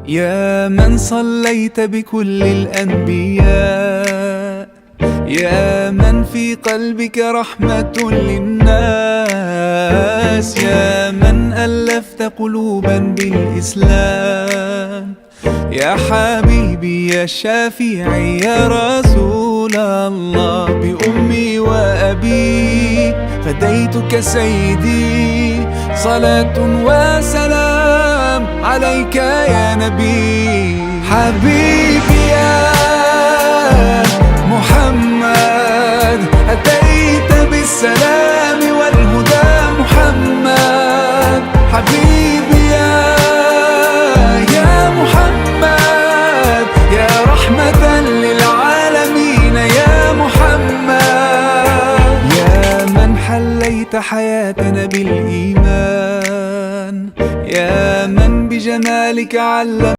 يا من صليت بكل الأنبياء، يا من في قلبك رحمة للناس، يا من ألفت قلوبا بالإسلام، يا حبيبي يا شافعي يا رسول الله، بأمي وأبي فديتك سيدي، صلاة وسلام عليك يا نبي. حبيبي يا محمد أتيت بالسلام والهدى محمد، حبيبي يا محمد يا رحمة للعالمين يا محمد، يا من حليت حياتنا بالإيمان، يا من بجمالك علم